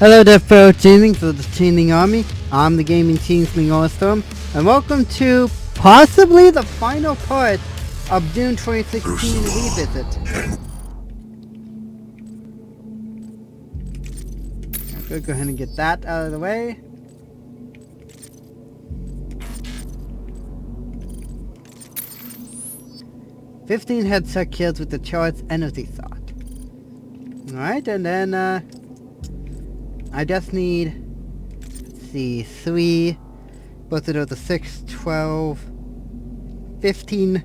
Hello there, fellow Chanelings of the Chaneling Army. I'm the Gaming Changeling Allstorm, and welcome to possibly the final part of June 2016 Revisit. Okay, go ahead and get that out of the way. "15 headset kills with the charged energy thought." Alright, and then I just need, let's see, 3, both of those are 6, 12, 15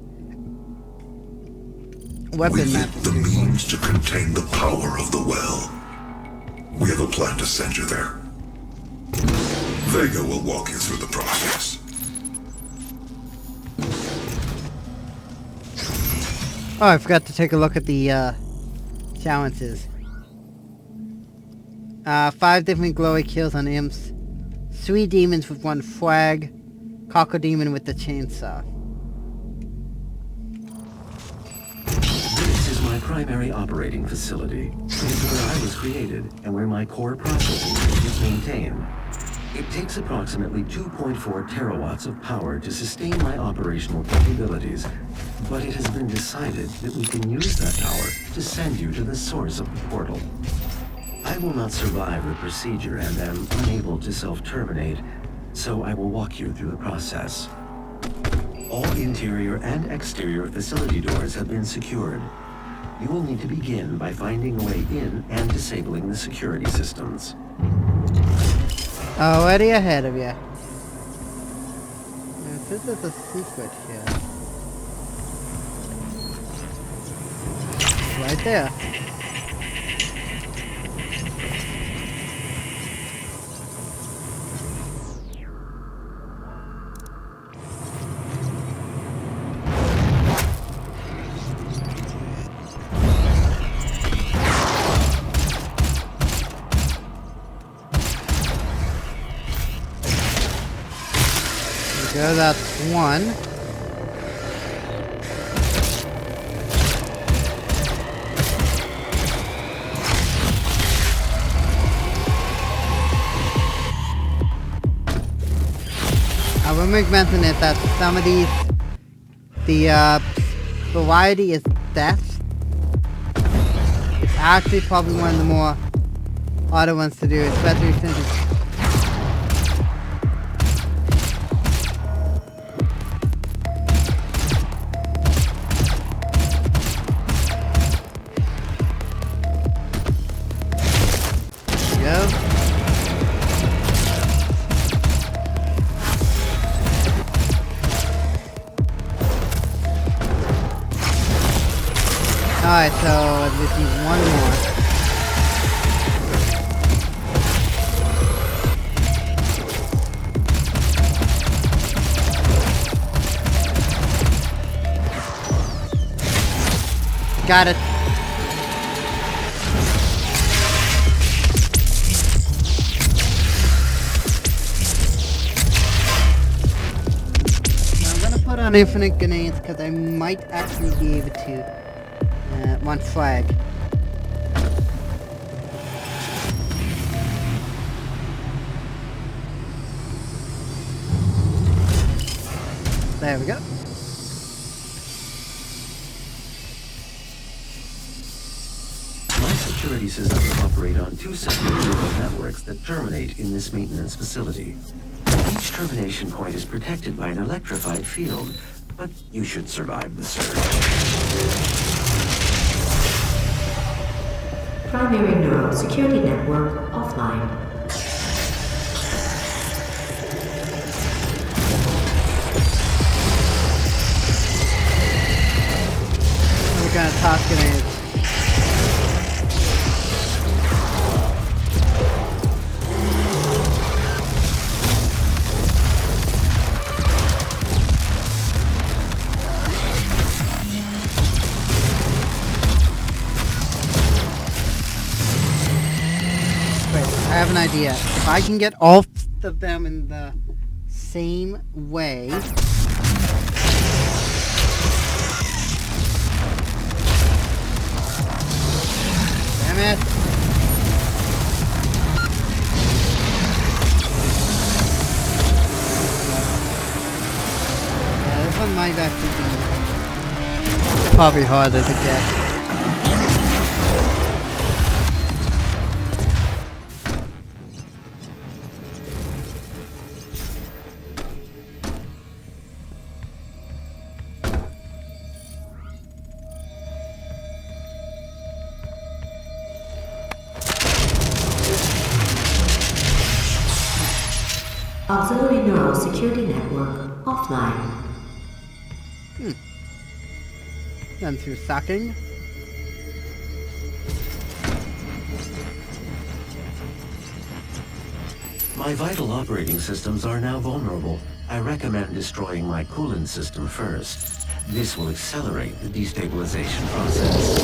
weapon matches. The means to contain the power of the well. We have a plan to send you there. Vega will walk you through the process. Oh, I forgot to take a look at the challenges. 5 different glowy kills on imps, 3 demons with 1 frag, Cocker Demon with the chainsaw. This is my primary operating facility. It is where I was created and where my core processing unit is maintained. It takes approximately 2.4 terawatts of power to sustain my operational capabilities, but it has been decided that we can use that power to send you to the source of the portal. I will not survive the procedure and am unable to self-terminate, so I will walk you through the process. All interior and exterior facility doors have been secured. You will need to begin by finding a way in and disabling the security systems. Already ahead of you. This is a secret here. Right there. There we go, that's 1. I will make mention it that some of these, the variety is death. It's actually probably one of the more harder ones to do, especially since it's Alright, so this needs 1 more. Got it. Now I'm gonna put on infinite grenades because I might actually be able to 1 flag. There we go. My security systems operate on 2 separate neural networks that terminate in this maintenance facility. Each termination point is protected by an electrified field, but you should survive the surge. Primary neural security network offline. We're gonna toss grenades. I have an idea. If I can get all of them in the same way. Damn it. might actually be probably harder to get. Auxiliary neural security network offline. Done through sucking. My vital operating systems are now vulnerable. I recommend destroying my coolant system first. This will accelerate the destabilization process.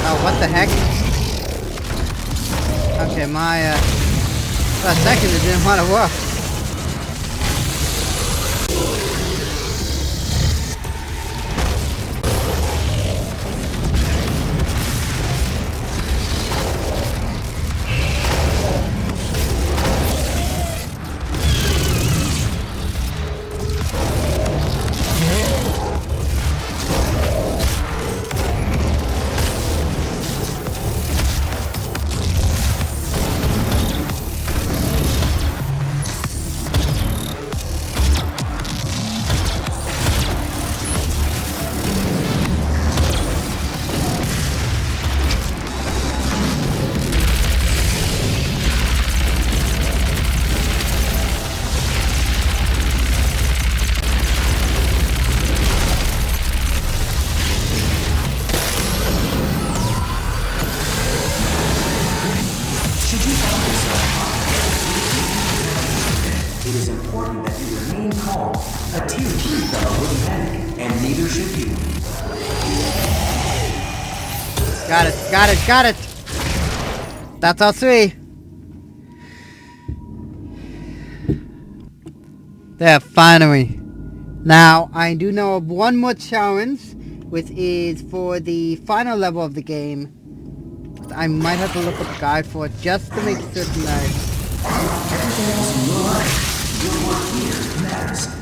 Oh, what the heck? Okay, for a second it didn't want to work. It is important that you remain calm. A tier 3 fellow wouldn't panic, and neither should you. Got it, got it, got it! That's all three. There, finally. Now, I do know of one more challenge, which is for the final level of the game. I might have to look up a guide for it just to make certain that Everything else in your life, your work here matters.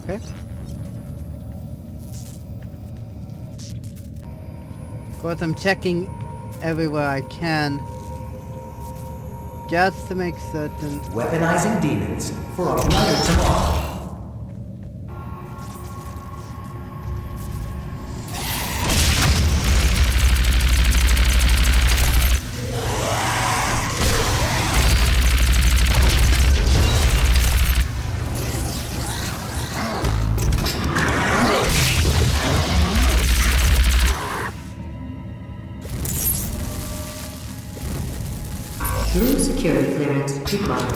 Okay. Of course, I'm checking everywhere I can, just to make certain. Weaponizing demons for a brighter tomorrow. Blue security clearance required.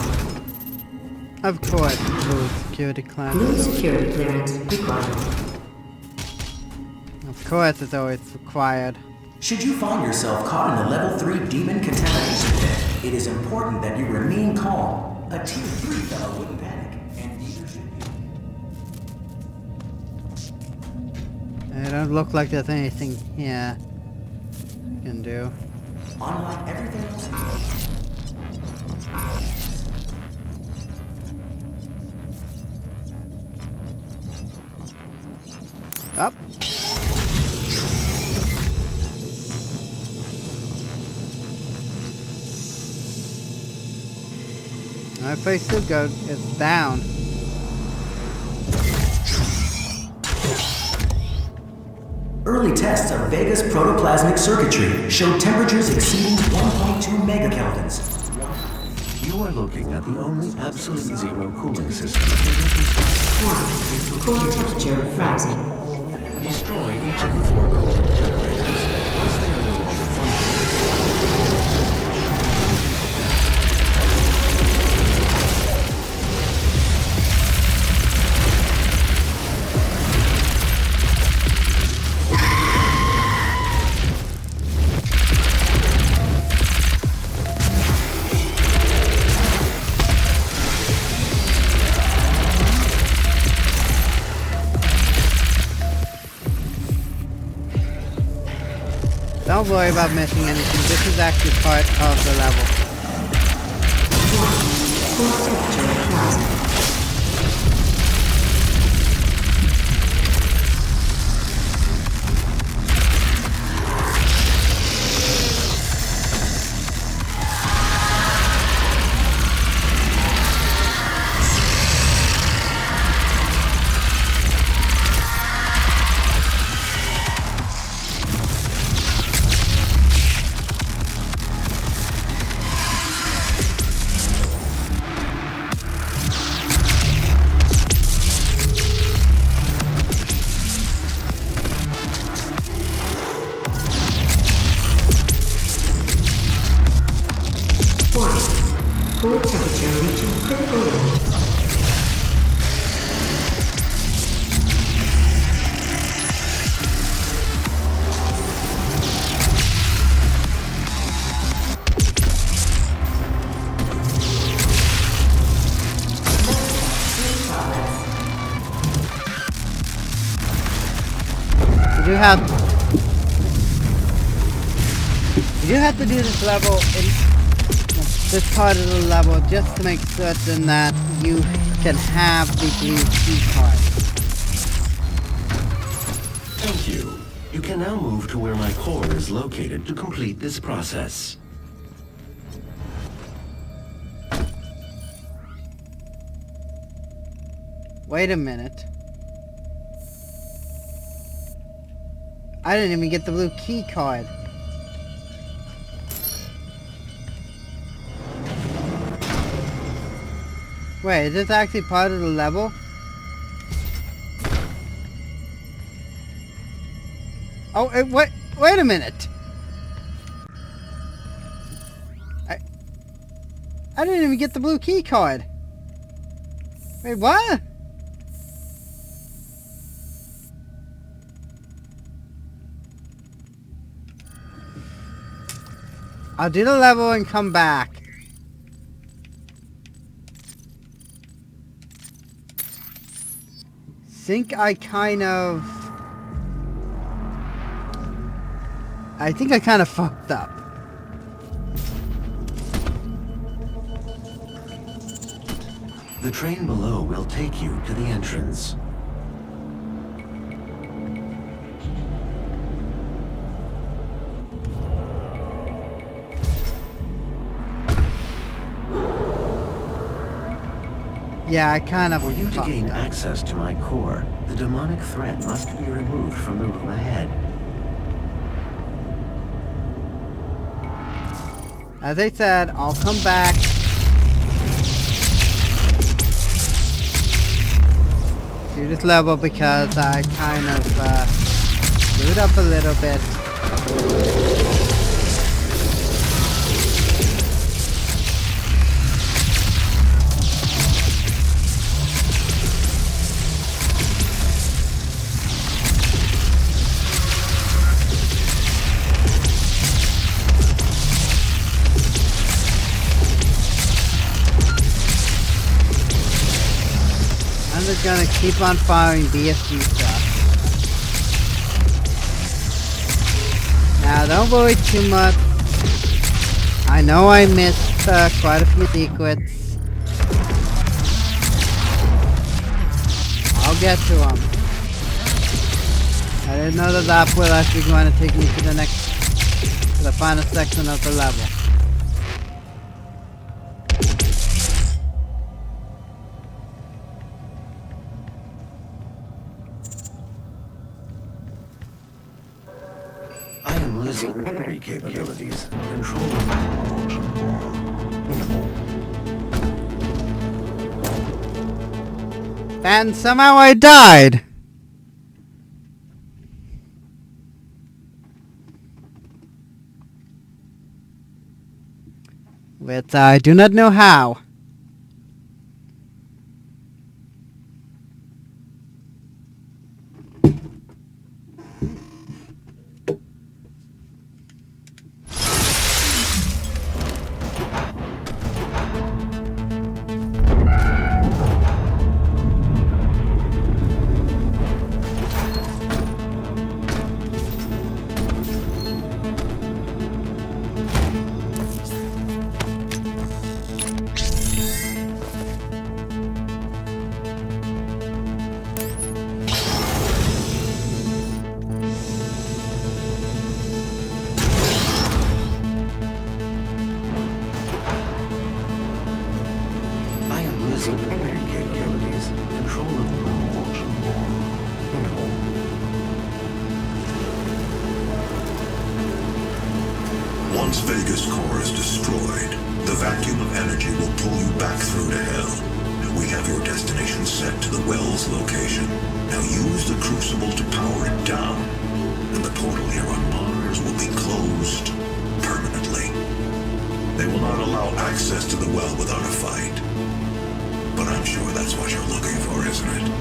Of course, blue security Blue clearance. security clearance required. Of course, it's always required. Should you find yourself caught in a level 3 demon contamination pit, it is important that you remain calm. A tier 3 fellow wouldn't panic, and neither should you. It don't look like there's anything here you can do. Unlike everything else in Up. My place still go. It's down. Early tests of Vega's protoplasmic circuitry showed temperatures exceeding 1.2 megakelvins. You are looking at the only absolute zero cooling system. 1. Core temperature rising. Destroy each of the 4 cooling generators. Once they are no longer functional. Don't worry about missing anything. This is actually part of the level. 1. Core temperature rising. Core temperature reaching critical limits. You do have to do this level in this part of the level just to make certain that you can have the blue key card. Thank you. You can now move to where my core is located to complete this process. Wait a minute. I didn't even get the blue key card. Wait, is this actually part of the level? Oh, wait a minute. I didn't even get the blue key card. Wait, what? I'll do the level and come back. Think I kind of fucked up. The train below will take you to the entrance. Yeah, I kind of For you to fucked gain up. access to my core, the demonic threat must be removed from the room ahead. As I said, I'll come back. Do this level because I kind of screwed up a little bit. I'm just gonna keep on firing BSG stuff. Now, don't worry too much. I know I missed quite a few secrets. I'll get to them. I didn't know that was actually going to take me to the final section of the level. using memory capabilities. Control. And somehow I died. But I do not know how. Once Vega's core is destroyed, the vacuum of energy will pull you back through to hell. We have your destination set to the well's location. Now use the crucible to power it down, and the portal here on Mars will be closed permanently. They will not allow access to the well without a fight. But I'm sure that's what you're looking for, isn't it?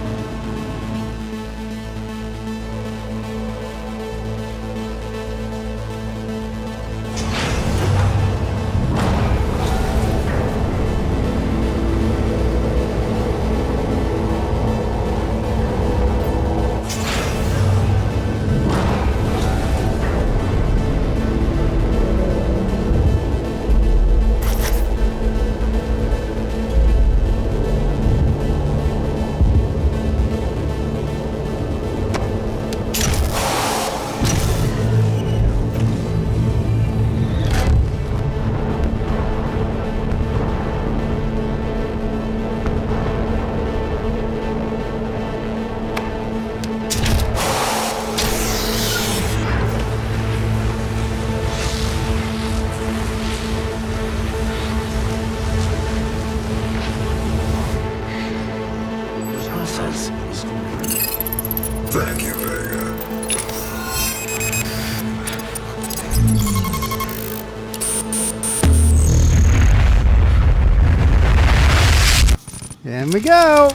Thank you, Vega. There we go.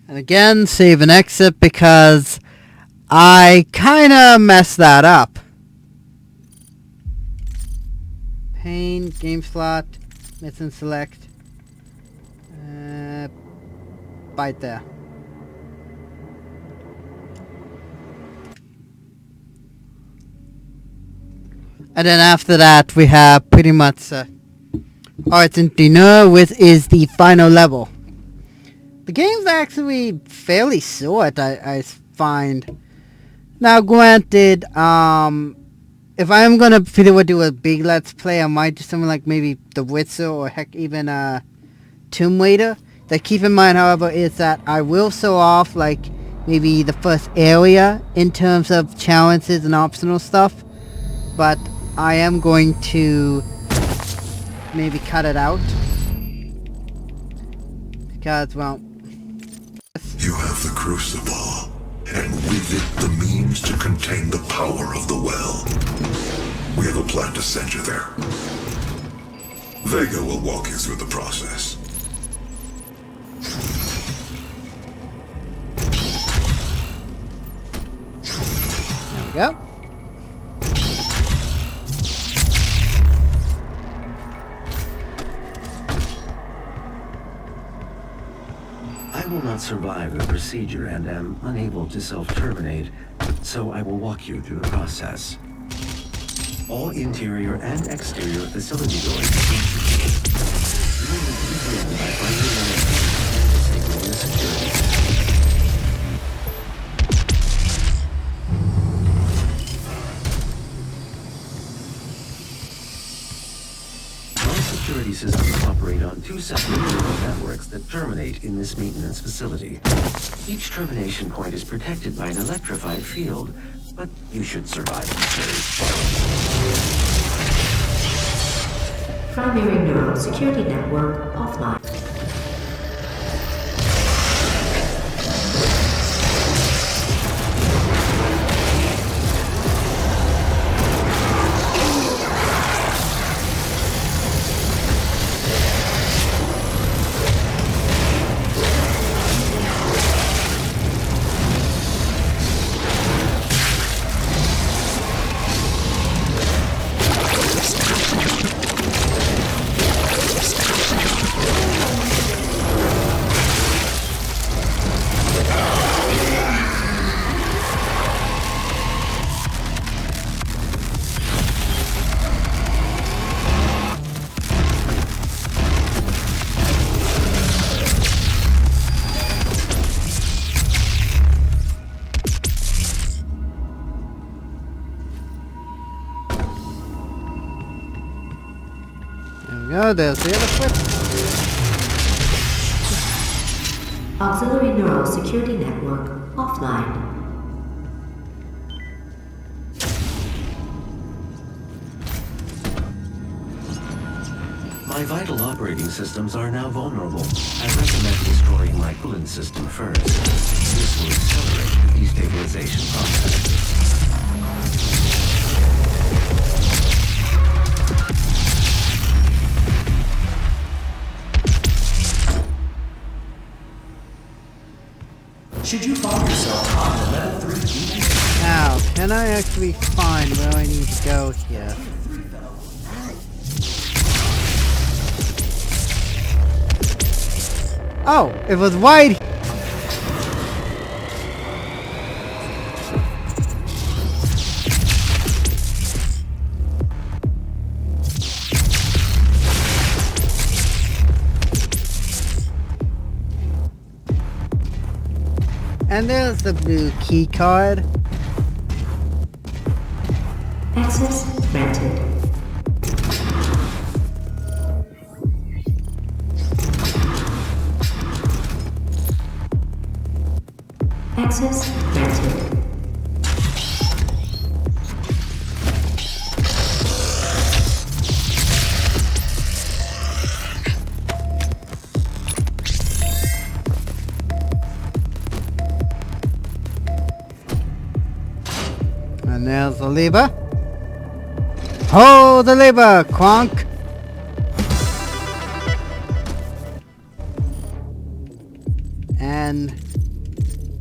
And again, save and exit because I kinda messed that up. Pane, game slot, miss and select. Right there. And then after that we have pretty much Arts and Dinner, which is the final level. The game's actually fairly short, I find. Now granted, if I am gonna do a big let's play, I might do something like maybe The Witcher or heck even Tomb Raider. That keep in mind, however, is that I will show off like maybe the first area in terms of challenges and optional stuff, but I am going to maybe cut it out because, well, You have the crucible, and with it the means to contain the power of the well. We have a plan to send you there. Vega will walk you through the process. there we go. I will not survive the procedure and am unable to self-terminate, so I will walk you through the process. All interior and exterior facility doors you will begin by finding one of the security. My security systems operate on two separate neural networks that terminate in this maintenance facility. Each termination point is protected by an electrified field, but you should survive the surge. Primary neural security network offline. Oh, there's the other flip. Auxiliary neural security network offline. My vital operating systems are now vulnerable. I recommend destroying my coolant system first. This will accelerate the destabilization process. Should you find yourself caught in a level 3 demon? Now, can I actually find where I need to go here? Oh, it was wide. And there's the blue key card. Access granted. Access granted. And there's the lever. Hold the lever, Kronk! And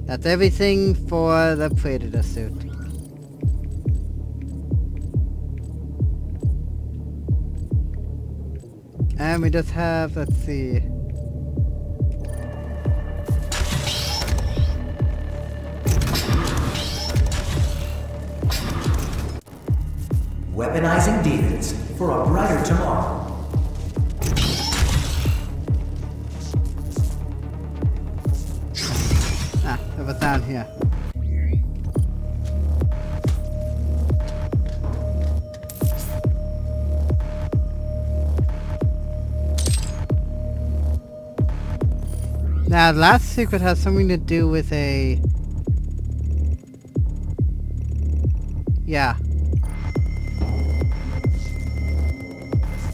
that's everything for the Predator suit. And we just have, let's see. Weaponizing demons for a brighter tomorrow. Ah, it was down here. Now, the last secret has something to do with a... Yeah.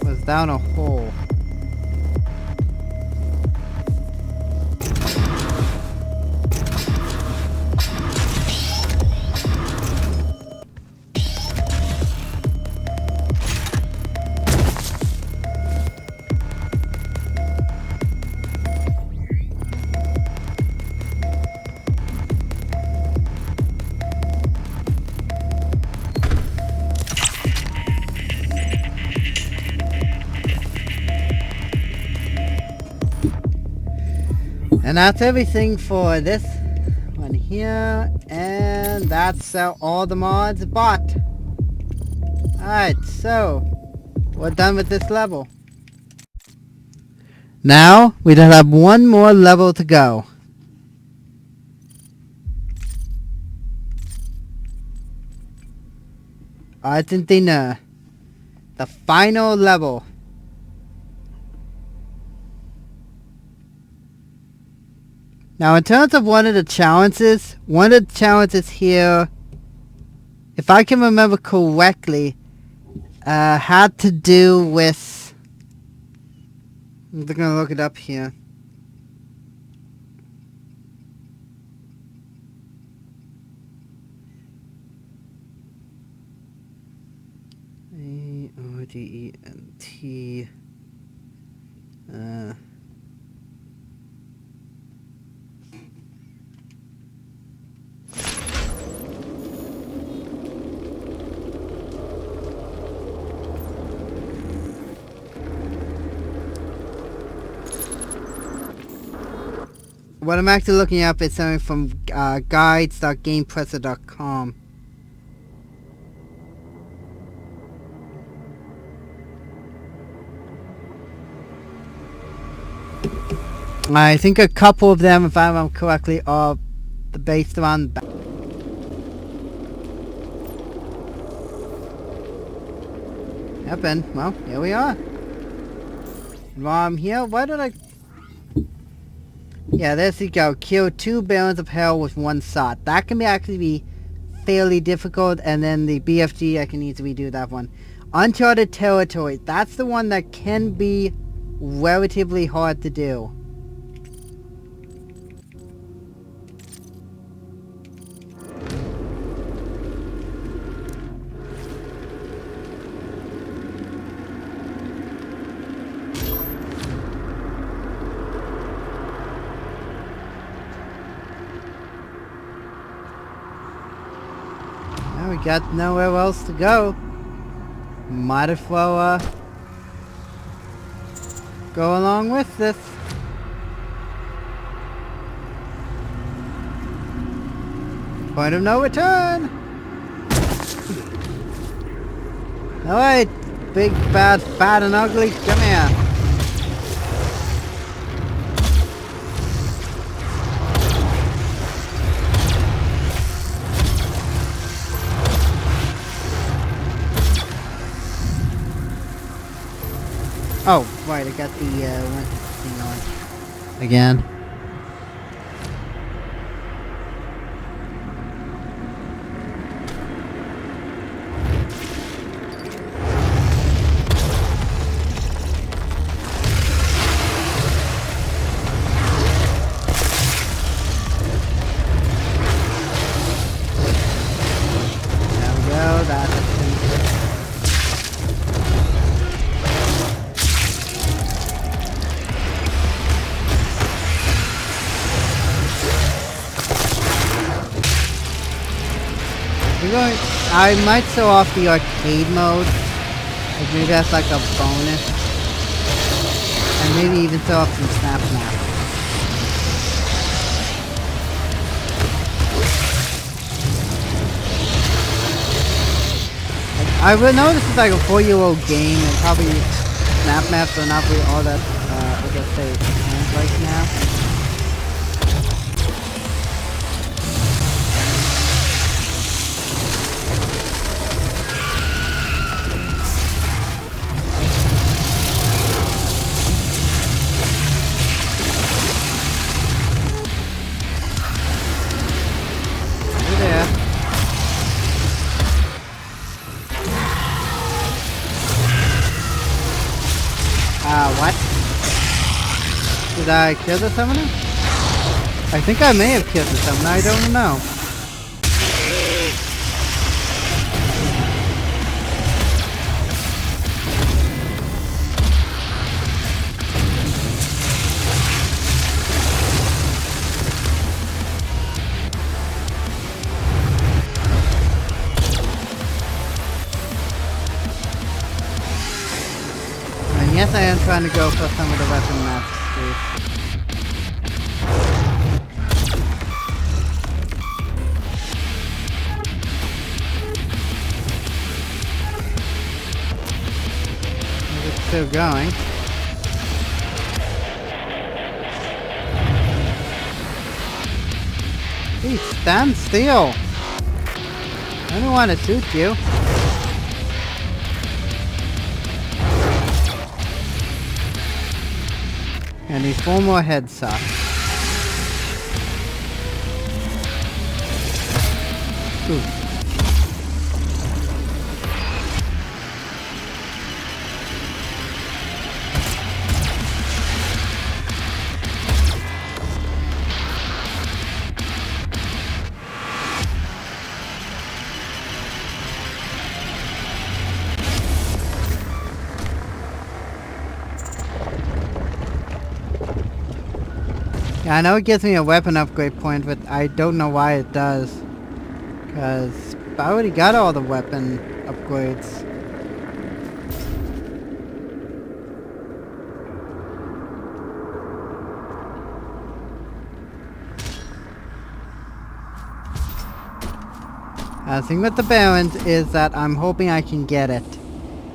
Was down a hole. And that's everything for this one here, and that's all the mods bought. Alright, so we're done with this level. Now we just have one more level to go. Argentina, the final level. Now, in terms of one of the challenges here, if I can remember correctly, had to do with... I'm gonna look it up here. A-R-D-E-N-T... What I'm actually looking up is something from guides.gamepresser.com. I think a couple of them, if I remember correctly, are based around... Yep, and, well, here we are. While I'm here, why did I... Yeah, there you go. Kill 2 Barons of Hell with 1 shot. That can actually be fairly difficult, and then the BFG, I can easily do that one. Uncharted Territory. That's the one that can be relatively hard to do. We got nowhere else to go. Might as well go along with this. Point of no return. Alright, big, bad, fat and ugly, come here. Oh, right, I got the one thing on again. There we go, that's I might show off the arcade mode. Like maybe that's like a bonus. And maybe even show off some snap map. I would know this is like a 4-year-old game, and probably snap maps are not really all that, I guess say, right now. What? Did I kill the summoner? I think I may have killed the summoner, I don't know. Yes, I am trying to go for some of the weapon maps, too. It's still going. Please stand still. I don't want to shoot you. And need 4 more headshots. Ooh. Yeah, I know it gives me a weapon upgrade point, but I don't know why it does. Because I already got all the weapon upgrades. The thing with the Barons is that I'm hoping I can get it.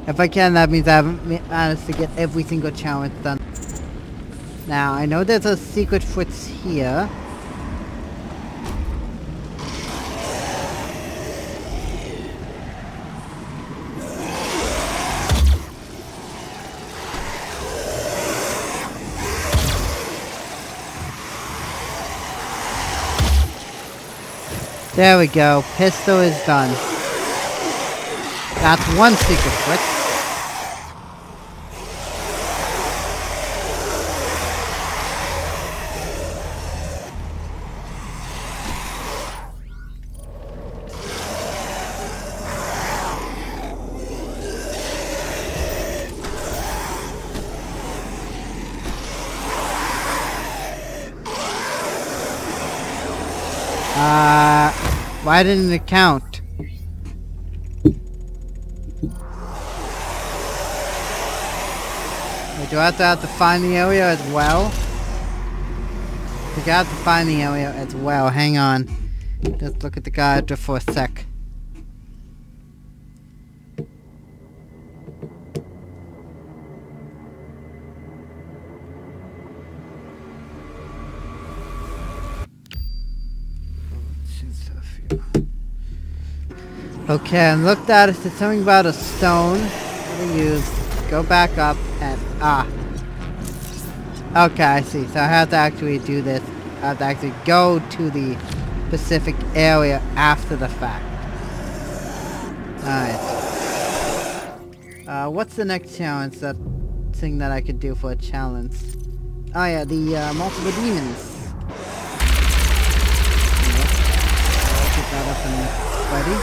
If I can, that means I haven't managed to get every single challenge done. Now, I know there's a secret fritz here. There we go. Pistol is done. That's one secret fritz. Why didn't it count? Wait, do I have to find the area as well? I think I have to find the area as well. Hang on. Let's look at the guide just for a sec. Okay, I looked at it. It's something about a stone to use. Go back up and okay, I see. So I have to actually do this. I have to actually go to the specific area after the fact. Alright. What's the next challenge? That thing that I could do for a challenge. Oh yeah, the multiple demons. I'll get that up and ready.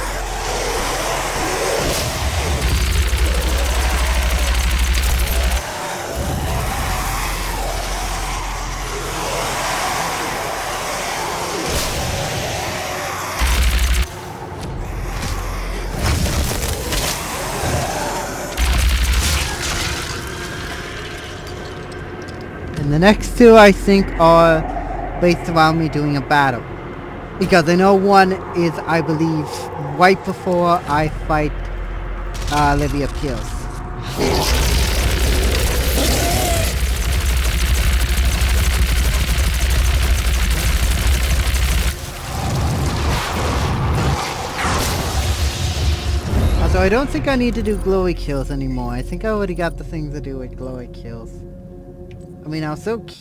And the next two, I think, are based around me doing a battle. Because I know one is, I believe, right before I fight Olivia Pierce. Also, I don't think I need to do glowy kills anymore. I think I already got the things to do with glowy kills. I mean, I was so good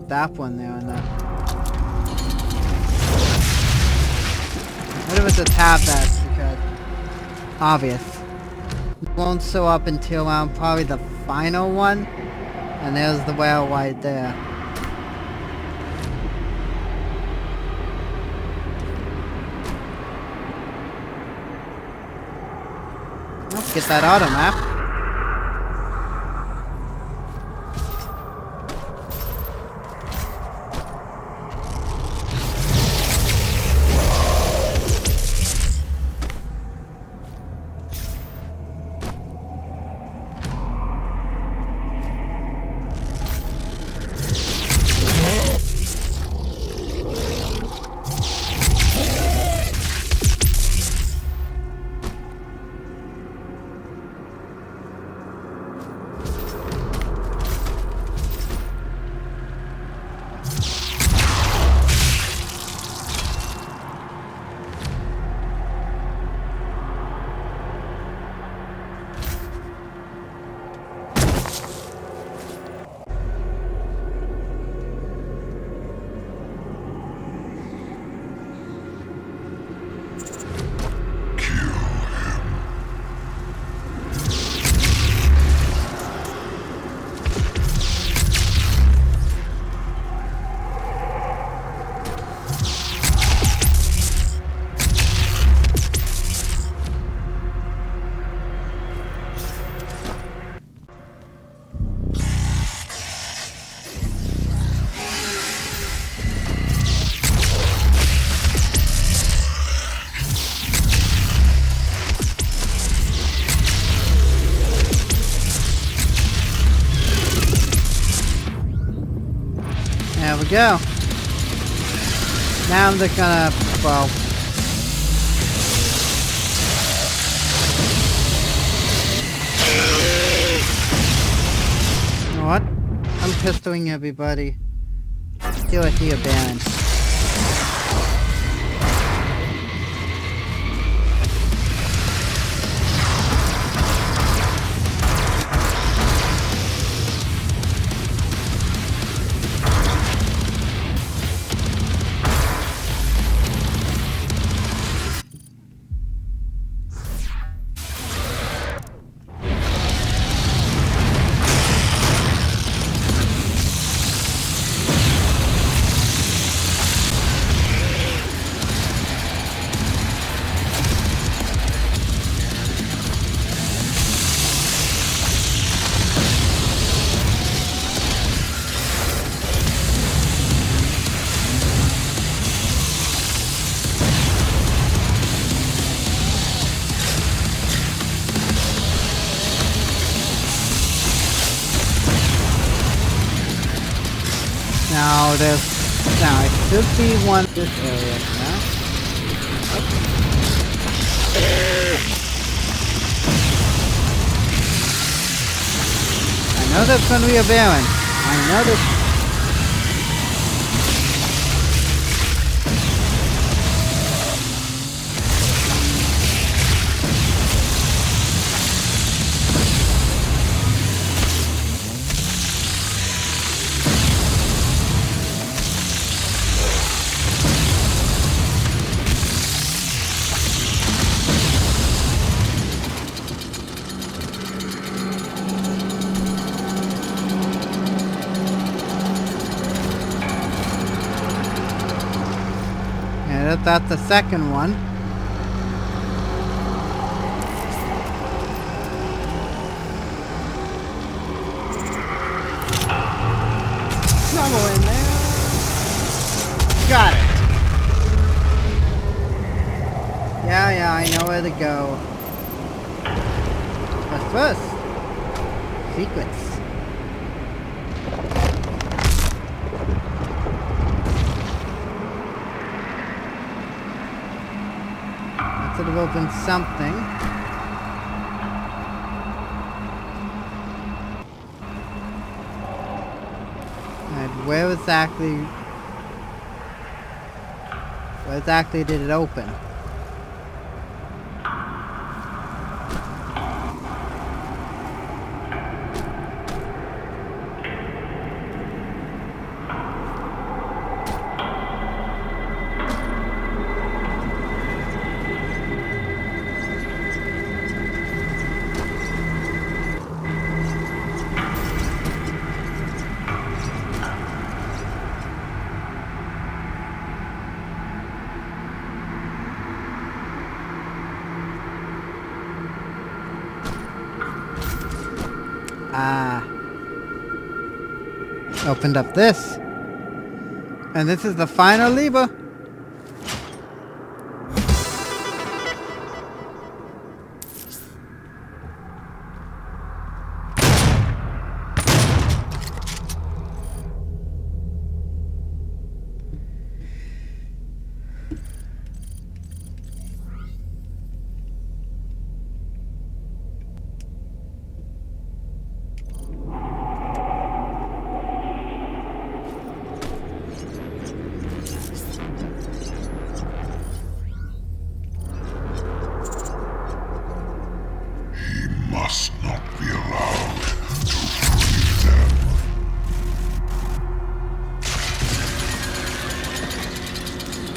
that one there and that. What if it's a tab that's because obvious. It won't show up until probably the final one. And there's the whale right there. Get that auto map. There we go. Now I'm just gonna, well... You know what? I'm pistoling everybody. Do it here, Baron. Now it should be one this area now. I know that's gonna be a Baron. I know that. That's the second one. Trouble in there. Got it. Yeah, I know where to go. But first, secrets. Should have opened something. Alright, where exactly did it open? Opened up this. And this is the final lever.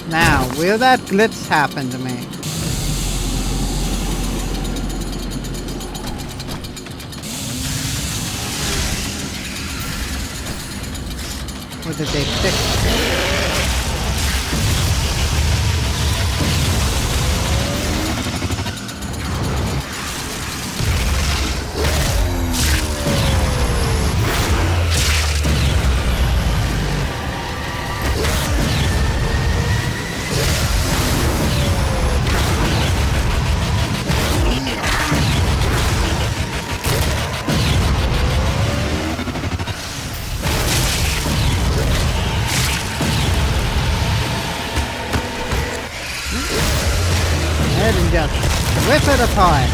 Now, will that glitch happen to me? Or did they fix it? just rip it apart.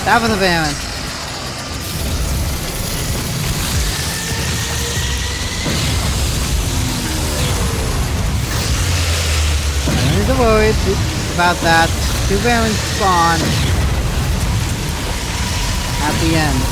That was a Baron. I don't need to worry about that. 2 Barons spawn at the end.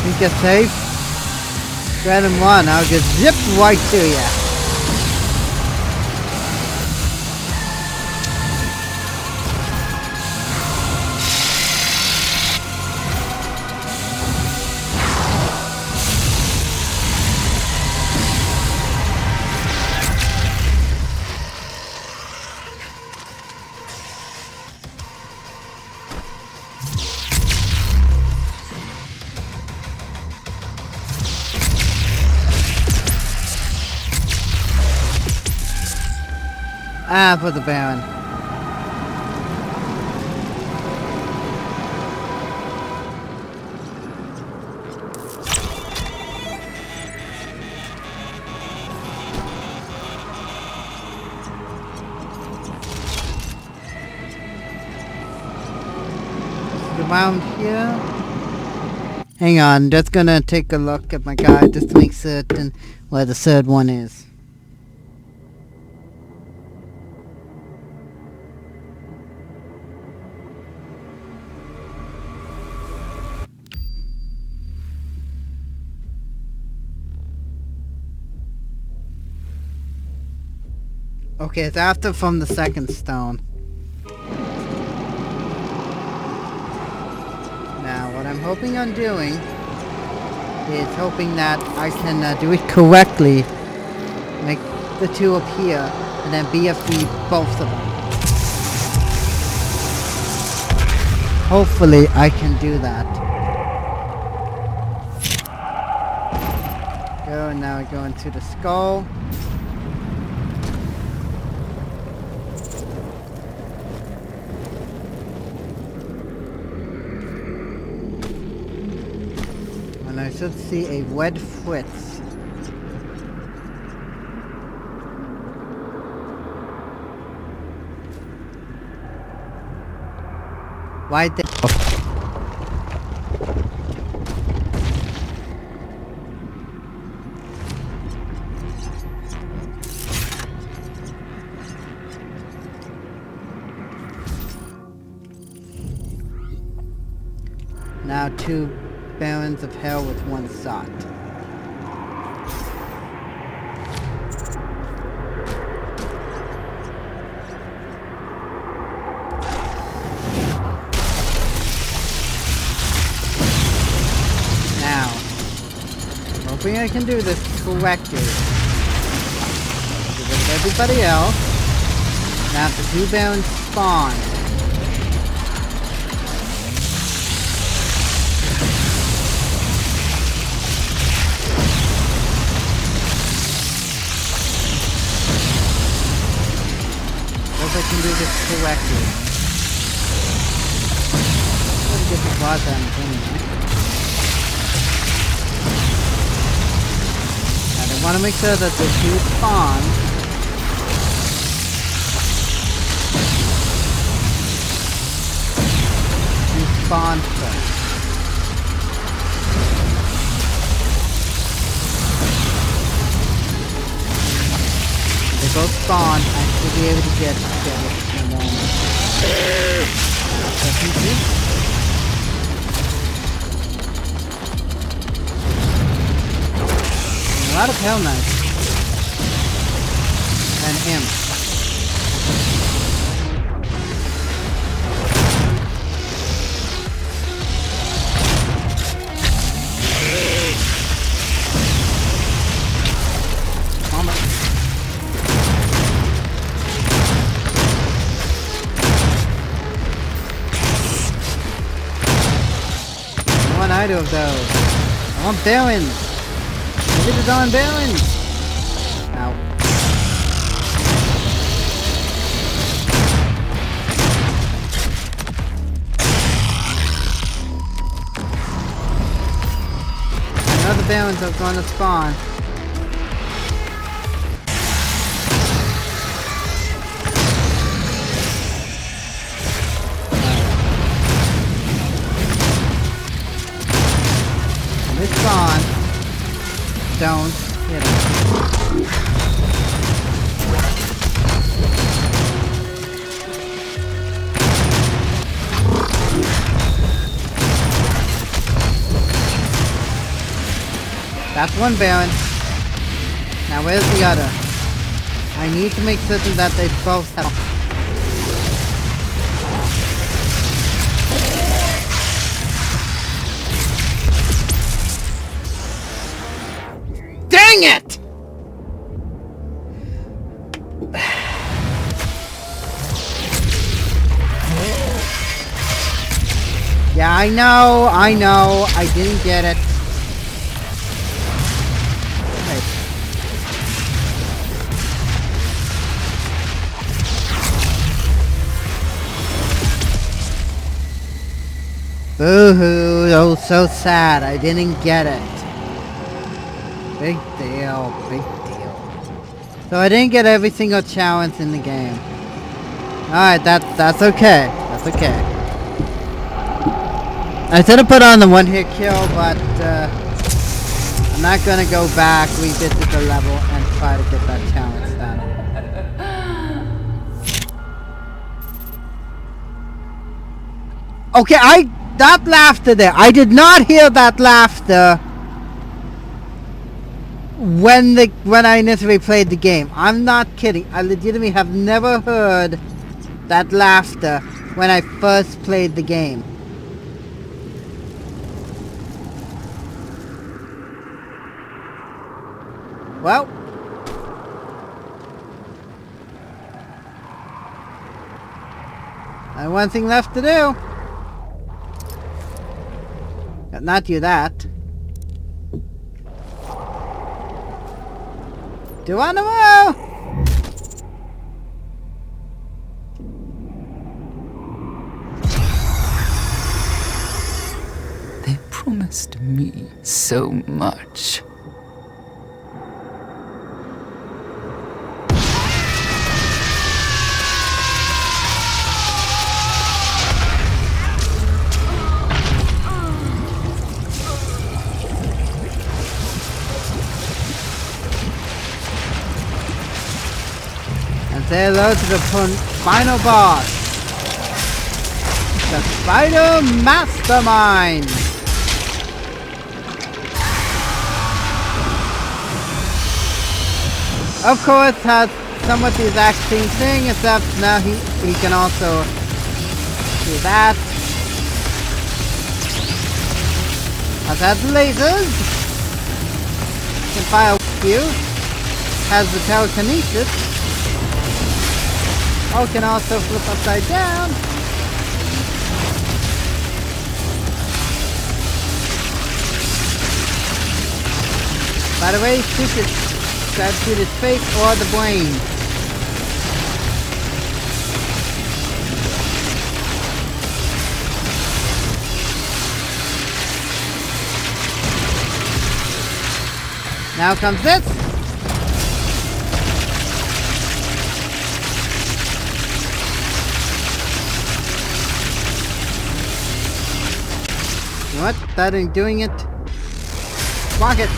Think you're safe? Grab him one, I'll just zip right to ya. Ah, for the Baron. Around here. Hang on, just gonna take a look at my guide just to make certain where the third one is. Okay, it's after from the second stone. Now, what I'm hoping on doing is hoping that I can do it correctly. Make the two appear, and then BFB both of them. Hopefully, I can do that. Go, and now we go into the skull. I should see a red Fritz. Right there. Now 2 Barons of Hell with 1 shot. Now, hoping I can do this correctly. With everybody else. Now the 2 Barons spawn. I can do this correctly. Let's get the bot damage anyway. Now they want to make sure that the 2 spawn. And spawn first. both spawn, I should be able to get them. And then... A lot of Hell Knights. And him. Either of those. I want Barons! Get it on Barons! Ow. Another Barons are going to spawn. Spawn. Don't hit him. That's one Baron. Now where's the other? I need to make certain that they both have... Dang it! Yeah, I know, I didn't get it. Okay. Boo-hoo, oh, so sad, I didn't get it. Big deal, big deal. So I didn't get every single challenge in the game. Alright, that's okay. That's okay. I should have put on the one-hit kill, but I'm not gonna go back, revisit the level, and try to get that challenge done. Okay, that laughter there. I did not hear that laughter when I initially played the game. I'm not kidding. I legitimately have never heard that laughter when I first played the game. Well, I have one thing left to do. Not do that. Geronimo! They promised me so much. Say hello to the final boss, the Spider Mastermind. Of course, has somewhat the exact same thing, except now he can also do that. Has lasers, can fire you, has the telekinesis. Oh, can also flip upside down. By the way, try to shoot his face or the brain. Now comes this. What? That ain't doing it. Block it.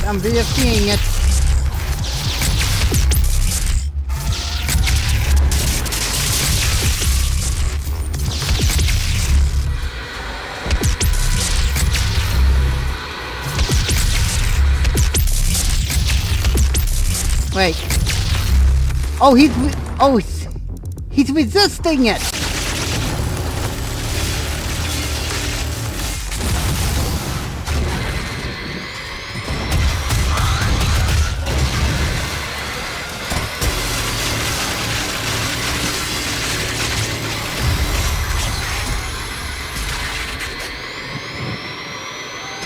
I'm VFDing it. Wait. Oh, he's resisting it.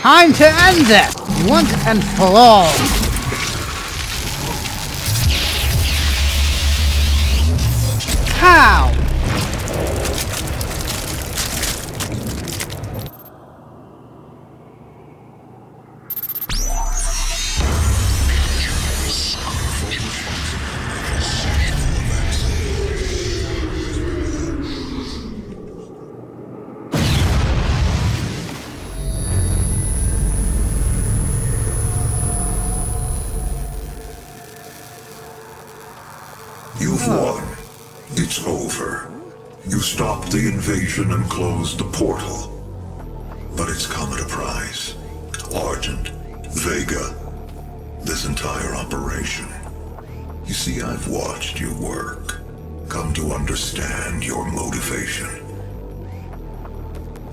Time to end this once and for all. How? You've won. It's over. You stopped the invasion and closed the portal. But it's come at a price. Argent, Vega, this entire operation. You see, I've watched your work. Come to understand your motivation.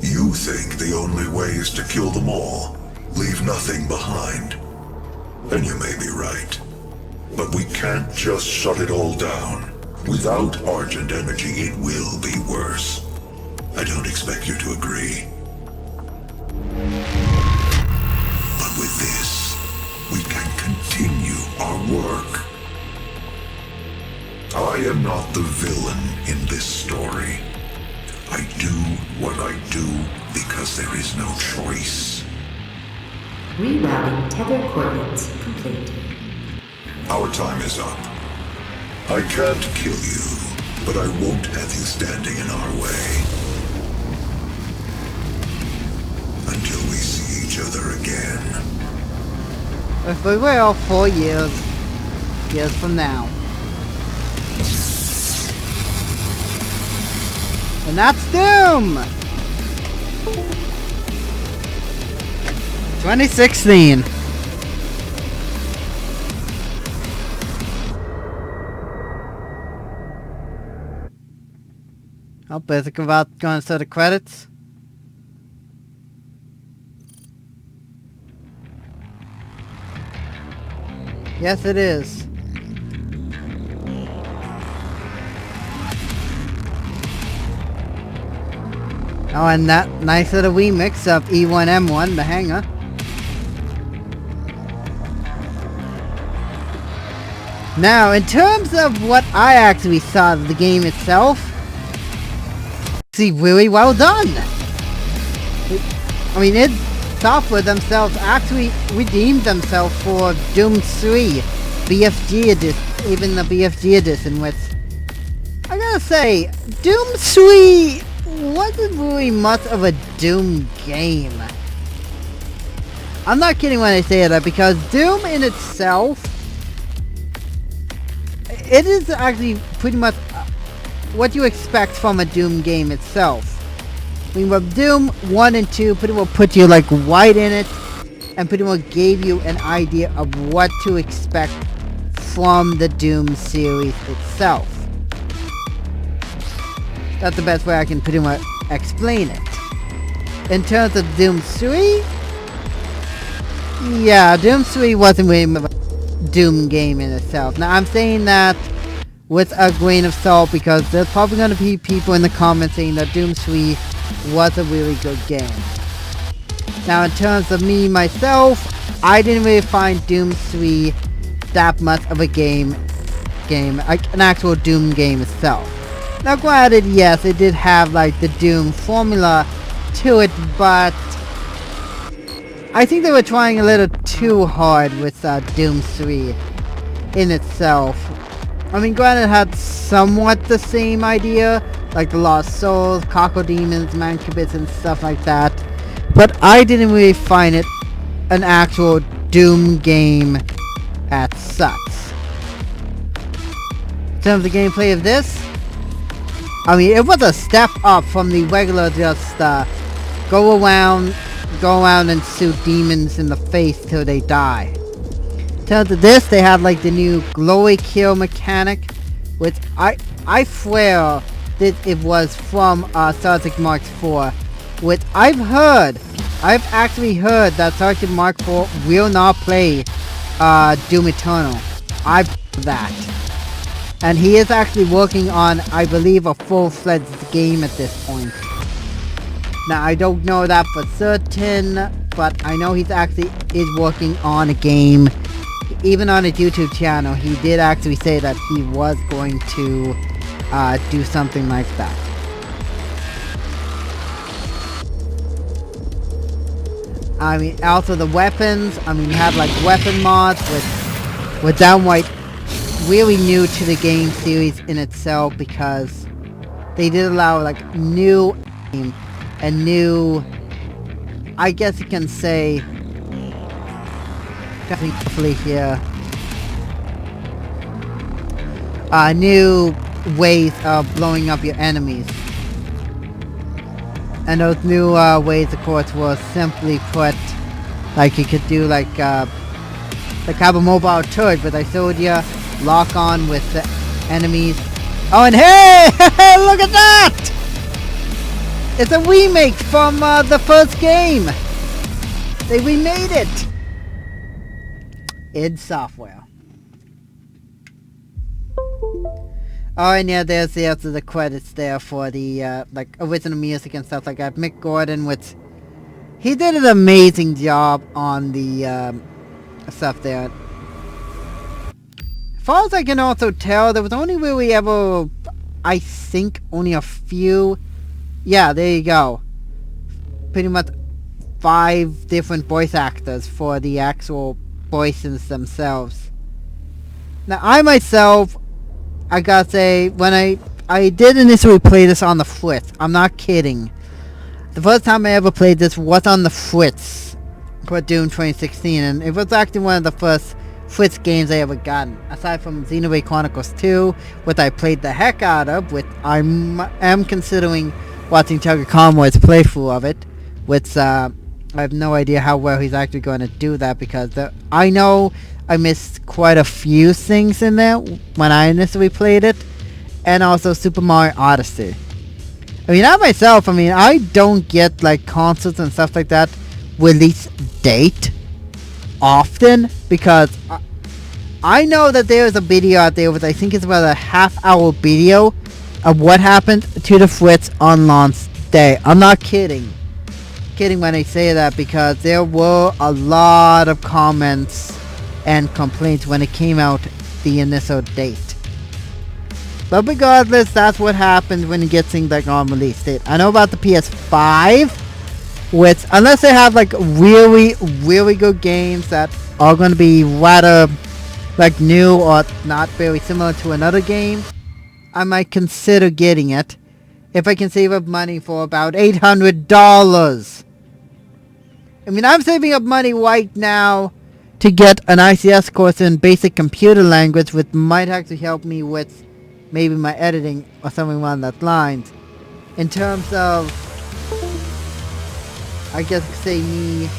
You think the only way is to kill them all, leave nothing behind. And you may be right. But we can't just shut it all down. Without Argent energy, it will be worse. I don't expect you to agree. But with this, we can continue our work. I am not the villain in this story. I do what I do because there is no choice. Rerouting tether coordinates complete. Our time is up. I can't kill you, but I won't have you standing in our way. Until we see each other again. If we will, 4 years from now. And that's Doom! 2016. I'll basically about going to the credits. Yes, it is. Oh, and that nice little remix of E1M1, the hanger. Now, in terms of what I actually saw of the game itself, it's really well done. I mean, id Software themselves actually redeemed themselves for Doom 3 BFG edition, even the BFG edition, which I gotta say, Doom 3 wasn't really much of a Doom game. I'm not kidding when I say that, because Doom in itself, it is actually pretty much what you expect from a Doom game itself. I mean, with Doom 1 and 2 pretty well put you like right in it, and pretty well gave you an idea of what to expect from the Doom series itself. That's the best way I can pretty much explain it. In terms of Doom 3, yeah, Doom 3 wasn't really a Doom game in itself. Now, I'm saying that with a grain of salt, because there's probably going to be people in the comments saying that Doom 3 was a really good game. Now, in terms of me, myself, I didn't really find Doom 3 that much of a game, like an actual Doom game itself. Now, granted, yes, it did have like the Doom formula to it, but I think they were trying a little too hard with Doom 3 in itself. I mean, granted, it had somewhat the same idea, like the Lost Souls, Cocodemons, Mancubits, and stuff like that, but I didn't really find it an actual Doom game at such. In terms of the gameplay of this, I mean, it was a step up from the regular just go around and shoot demons in the face till they die. In terms of this, they had like the new glowy kill mechanic, which I swear that it was from Star Trek Mark IV, which I've actually heard that Star Trek Mark IV will not play Doom Eternal. I've heard that. And he is actually working on, I believe, a full-fledged game at this point. Now, I don't know that for certain, but I know he's actually working on a game. Even on his YouTube channel, he did actually say that he was going to do something like that. I mean, also the weapons, I mean, you have like weapon mods with downright really new to the game series in itself, because they did allow like new aim and new, I guess you can say, definitely here, new ways of blowing up your enemies. And those new ways, of course, was simply put, like you could do like have a mobile turret, but I showed you, lock on with the enemies. Oh, and hey! Look at that! It's a remake from the first game! They remade it! id Software. Oh, and yeah, there's the credits there for the like original music and stuff like that. Mick Gordon, which he did an amazing job on the stuff there. As far as I can also tell, there was only really ever, I think, only a few. Yeah, there you go. Pretty much 5 different voice actors for the actual voices themselves. Now, I myself, I gotta say, when I did initially play this on the Fritz, I'm not kidding. The first time I ever played this was on the Fritz for Doom 2016, and it was actually one of the first Fritz games I ever gotten, aside from Xenoblade Chronicles 2, which I played the heck out of, which I am considering watching Tugger Conroy's playthrough of it, which I have no idea how well he's actually going to do that, because I know I missed quite a few things in there when I initially played it, and also Super Mario Odyssey. I mean, I myself, I don't get like concerts and stuff like that release date often, because I know that there's a video out there, which I think is about a half-hour video of what happened to the Fritz on launch day. I'm not kidding when I say that, because there were a lot of comments and complaints when it came out the initial date. But regardless, that's what happens when you get things like on release date. I know about the PS5, which, unless they have like really, really good games that are going to be rather like new or not very similar to another game, I might consider getting it if I can save up money for about $800. I'm saving up money right now to get an ICS course in basic computer language, which might actually help me with maybe my editing or something along that lines. In terms of, I guess, say me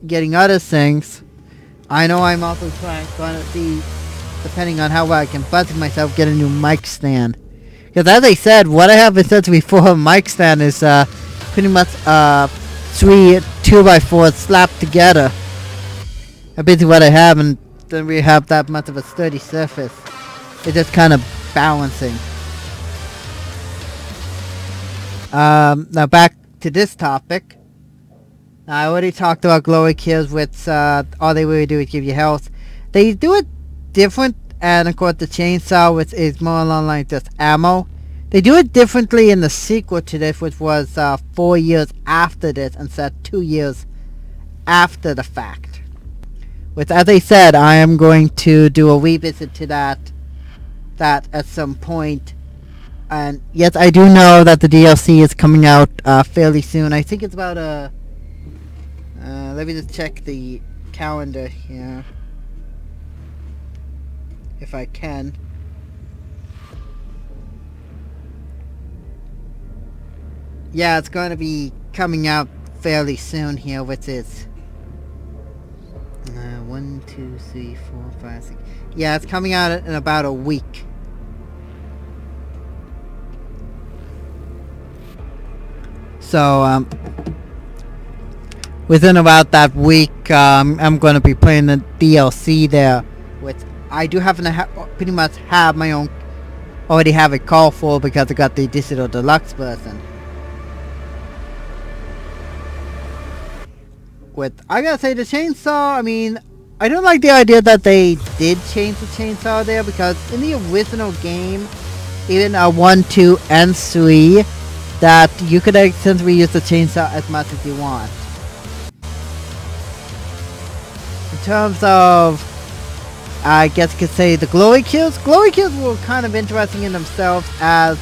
getting other things, I know I'm also going to see, depending on how well I can budget myself, get a new mic stand. Because as I said, what I have essentially for a mic stand is pretty much 3 2x4 slapped together. That's basically what I have, and don't really have that much of a sturdy surface. It's just kind of balancing. Now back to this topic. Now, I already talked about glowy kills, which all they really do is give you health. They do it different, and of course the chainsaw, which is more along like just ammo. They do it differently in the sequel to this, which was 4 years after this, instead of 2 years after the fact. Which, as I said, I am going to do a revisit to that at some point. And yes, I do know that the DLC is coming out fairly soon. I think it's about Let me just check the calendar here. If I can. Yeah, it's going to be coming out fairly soon here with its 1, 2, 3, 4, 5, 6. Yeah, it's coming out in about a week. So, within about that week, I'm going to be playing the DLC there, which I do happen to pretty much have my own, already have it called for because I got the digital deluxe version. With, I gotta say, the chainsaw, I mean, I don't like the idea that they did change the chainsaw there, because in the original game, even 1, 2, and 3, that you could essentially use the chainsaw as much as you want. In terms of, I guess you could say, the glory kills were kind of interesting in themselves, as,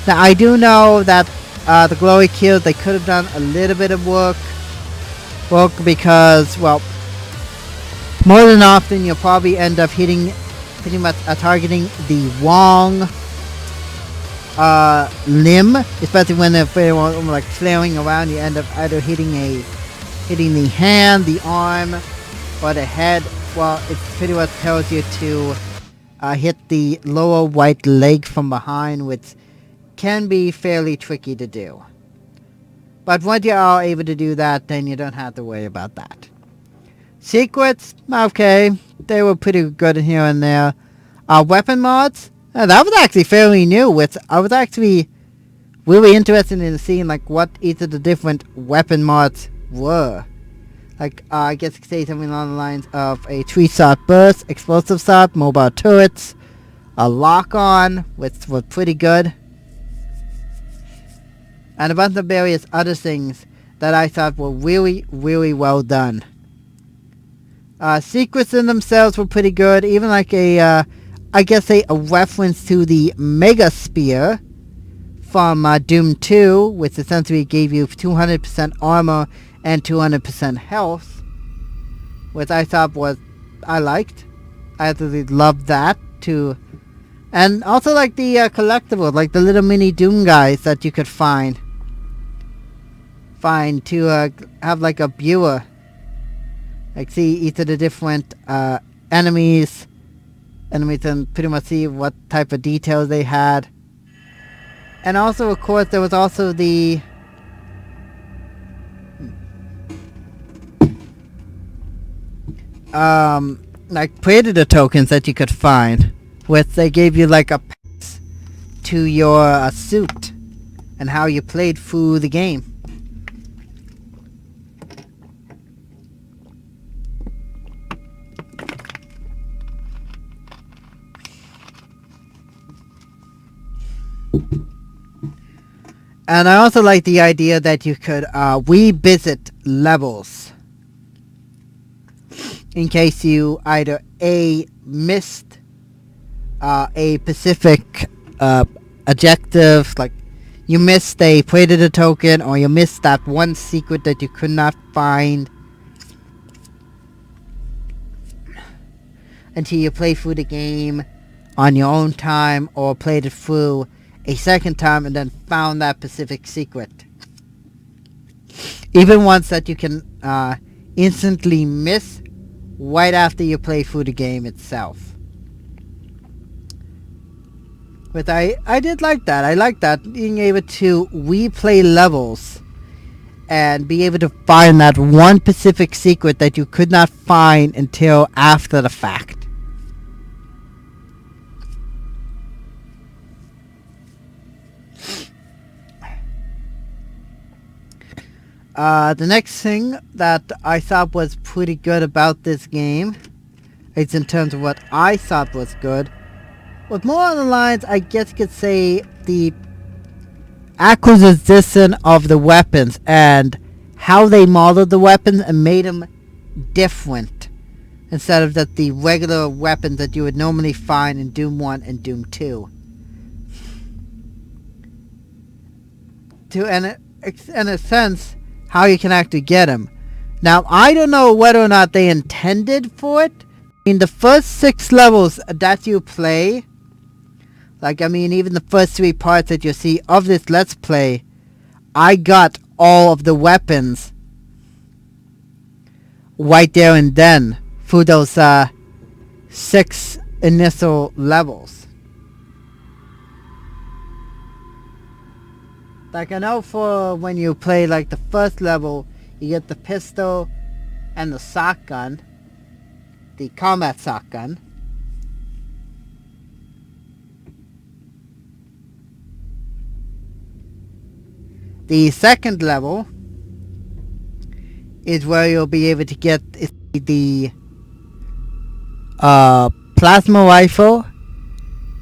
now I do know that the glory kills, they could have done a little bit of work, because, well, more than often you'll probably end up hitting, pretty much targeting the wrong limb, especially when they're like flailing around. You end up either hitting the hand, the arm, or the head. Well, it pretty much tells you to hit the lower right leg from behind, which can be fairly tricky to do. But once you are able to do that, then you don't have to worry about that. Secrets, okay, they were pretty good here and there. Weapon mods, that was actually fairly new. Which I was actually really interested in seeing like what each of the different weapon mods were. Like, I guess you could say something along the lines of a 3-shot burst, explosive shot, mobile turrets, a lock-on, which was pretty good, and a bunch of various other things that I thought were really, really well done. Secrets in themselves were pretty good, even like a reference to the Mega Spear from Doom 2, which essentially gave you 200% armor and 200% health, which I thought I liked. I absolutely loved that too. And also like the collectibles, like the little mini Doom guys that you could find to have like a viewer. Like see each of the different enemies and pretty much see what type of details they had. And also, of course, there was also the like predator tokens that you could find, which they gave you like a pass to your suit and how you played through the game. And I also like the idea that you could revisit levels in case you either A, missed a specific objective, like you missed a predator token, or you missed that one secret that you could not find until you play through the game on your own time, or played it through a second time and then found that specific secret. Even ones that you can instantly miss right after you play through the game itself. But I did like that. I like that, being able to replay levels and be able to find that one specific secret that you could not find until after the fact. The next thing that I thought was pretty good about this game, at least in terms of what I thought was good, was more on the lines, I guess you could say, the acquisition of the weapons and how they modeled the weapons and made them different instead of the regular weapons that you would normally find in Doom 1 and Doom 2. In a sense, how you can actually get them. Now, I don't know whether or not they intended for it. In the first 6 levels that you play, like, I mean, even the first 3 parts that you see of this Let's Play, I got all of the weapons right there and then through those 6 initial levels. Like, I know for when you play, like, the first level, you get the pistol and the shotgun, the combat shotgun. The second level is where you'll be able to get the plasma rifle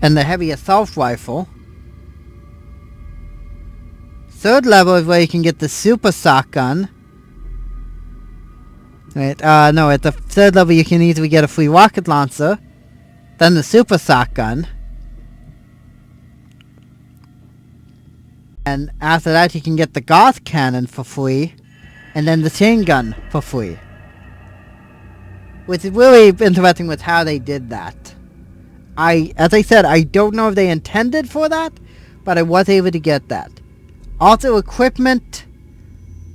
and the heavy assault rifle. Third level is where you can get the super shotgun. Right, no, at the third level you can easily get a free rocket launcher, then the super shotgun, and after that you can get the Gauss cannon for free, and then the chain gun for free. Which is really interesting with how they did that. As I said, I don't know if they intended for that, but I was able to get that. Also, equipment,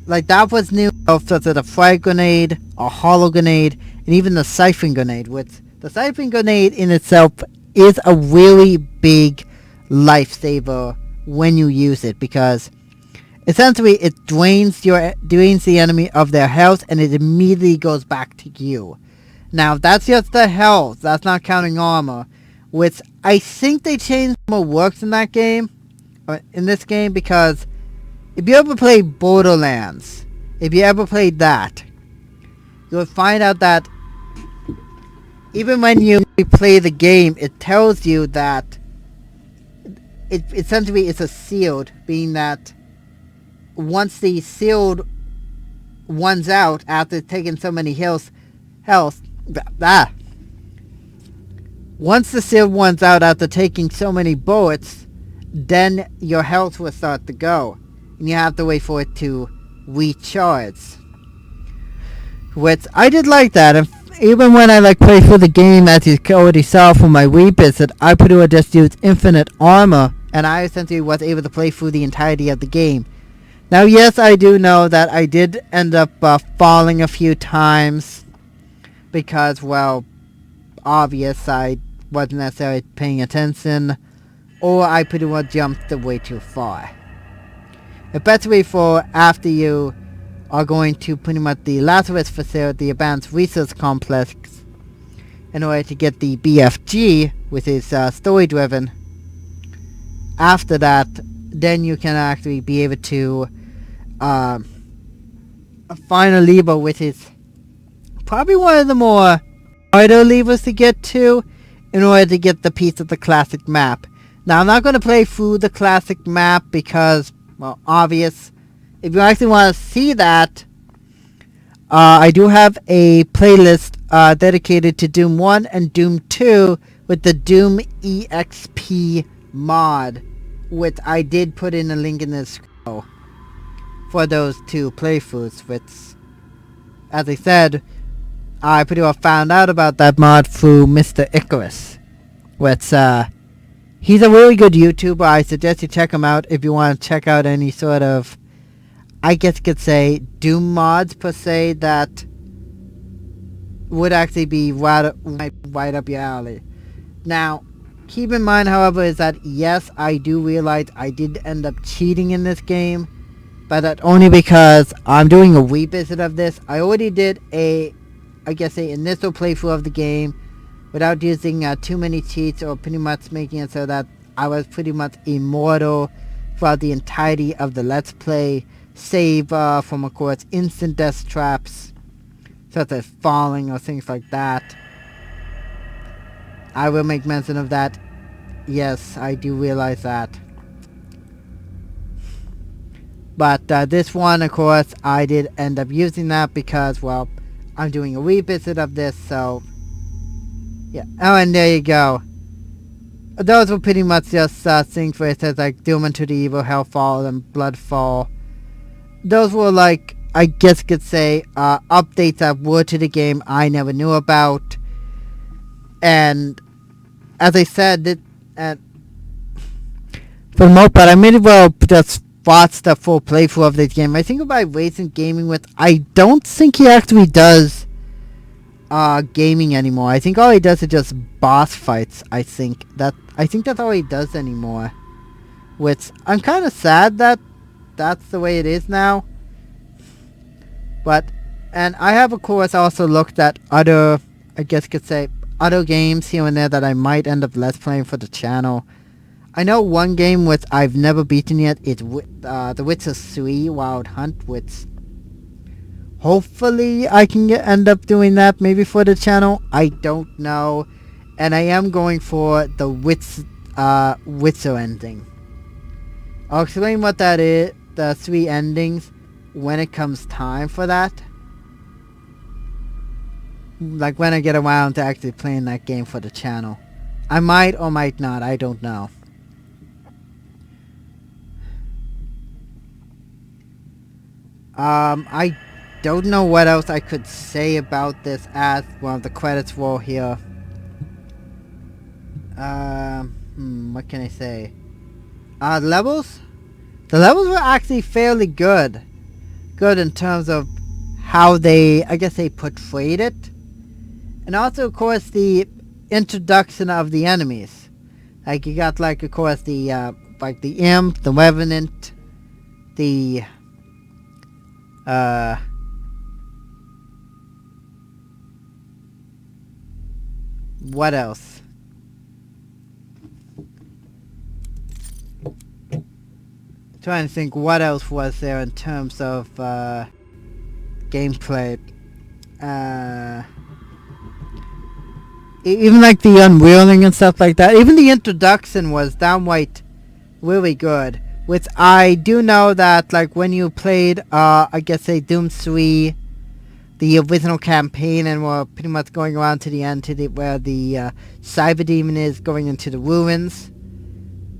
like, that was new, such as a frag grenade, a hollow grenade, and even the siphon grenade, which the siphon grenade in itself is a really big lifesaver when you use it, because essentially it drains the enemy of their health, and it immediately goes back to you. Now, that's just the health, that's not counting armor, which I think they changed more works in that game, or in this game, because if you ever played Borderlands, if you ever played that, you'll find out that even when you play the game, it tells you that it essentially is a sealed, being that once the sealed runs out after taking so many health, once the sealed runs out after taking so many bullets, then your health will start to go. And you have to wait for it to recharge. Which, I did like that. And even when I play through the game, as you already saw from my revisit, I pretty much just used infinite armor, and I essentially was able to play through the entirety of the game. Now, yes, I do know that I did end up falling a few times, because, well, obvious, I wasn't necessarily paying attention, or I pretty much jumped way too far. Especially for after you are going to pretty much the Lazarus facility, the Advanced Research Complex, in order to get the BFG, which is story driven. After that, then you can actually be able to find a lever, which is probably one of the more harder levers to get to, in order to get the piece of the classic map. Now, I'm not going to play through the classic map because, well, obvious. If you actually want to see that, I do have a playlist dedicated to Doom 1 and Doom 2 with the Doom EXP mod, which I did put in a link in the description for those 2 playthroughs, which, as I said, I pretty well found out about that mod through Mr. Icarus, which, he's a really good YouTuber. I suggest you check him out if you want to check out any sort of, I guess you could say, Doom mods per se that would actually be right up your alley. Now, keep in mind, however, is that yes, I do realize I did end up cheating in this game, but that only because I'm doing a revisit of this. I already did a initial playthrough of the game without using too many cheats, or pretty much making it so that I was pretty much immortal throughout the entirety of the Let's Play, save from, of course, instant death traps, such as falling or things like that. I will make mention of that. Yes, I do realize that. But this one, of course, I did end up using that because, well, I'm doing a revisit of this, so yeah. Oh, and there you go. Those were pretty much just things where it says like Doom into the Evil, Hellfall, and Bloodfall. Those were like I guess you could say, updates that were to the game I never knew about. And as I said, for the most part, I may as well just watch the full playthrough of this game. I think about Racing Gaming with, I don't think he actually does gaming anymore. I think all he does is just boss fights. I think that's all he does anymore. Which I'm kind of sad that that's the way it is now. But, and I have of course also looked at other, I guess you could say, other games here and there that I might end up let's playing for the channel. I know one game which I've never beaten yet is The Witcher 3 Wild Hunt, which hopefully I can end up doing that maybe for the channel. I don't know. And I am going for the Witcher ending. I'll explain what that is, the 3 endings, when it comes time for that. Like when I get around to actually playing that game for the channel. I might or might not, I don't know. I don't know what else I could say about this as one of the credits roll here. What can I say? Levels? The levels were actually fairly good. Good in terms of how they, I guess they portrayed it. And also, of course, the introduction of the enemies. Like, you got, like, of course, the, like, the Imp, the Revenant, the, what else? Trying to think what else was there in terms of, gameplay. Even like the unwheeling and stuff like that. Even the introduction was downright really good. Which I do know that, like, when you played, I guess, say, Doom 3, the original campaign, and we're pretty much going around to the end to where the Cyber Demon is going into the ruins.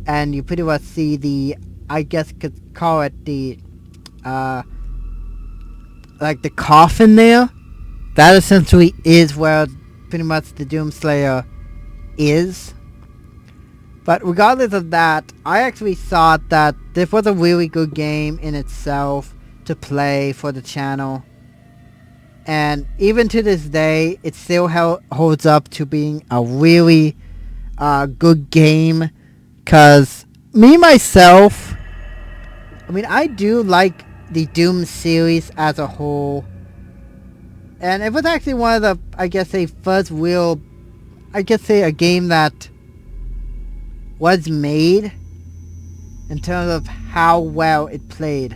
And you pretty much see the, I guess you could call it the, like the coffin there. That essentially is where pretty much the Doomslayer is. But regardless of that, I actually thought that this was a really good game in itself to play for the channel. And even to this day, it still holds up to being a really good game. Because me, myself, I mean, I do like the Doom series as a whole. And it was actually one of the, I guess, a first real, I guess, say, a game that was made in terms of how well it played.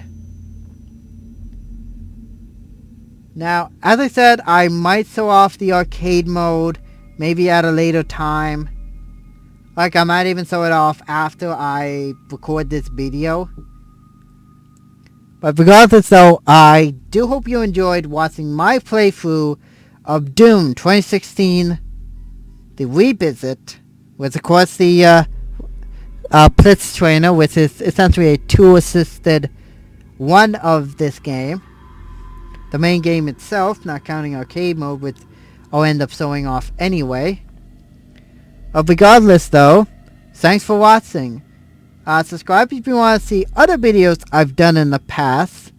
Now, as I said, I might show off the arcade mode maybe at a later time. Like, I might even show it off after I record this video. But regardless though, I do hope you enjoyed watching my playthrough of Doom 2016, the Revisit, with of course the Plitch trainer, which is essentially a tool-assisted one of this game. The main game itself, not counting arcade mode, which I'll end up showing off anyway. Regardless though, thanks for watching. Subscribe if you want to see other videos I've done in the past.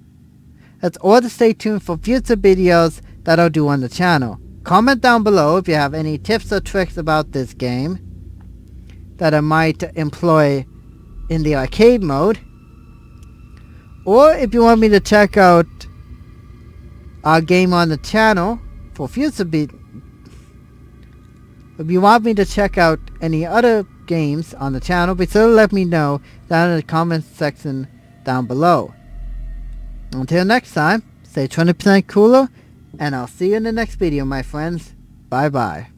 Or to stay tuned for future videos that I'll do on the channel. Comment down below if you have any tips or tricks about this game that I might employ in the arcade mode. Or if you want me to check out our game on the channel for future if you want me to check out any other games on the channel, be sure to let me know down in the comment section down below. Until next time, stay 20% cooler, and I'll see you in the next video, my friends. Bye bye.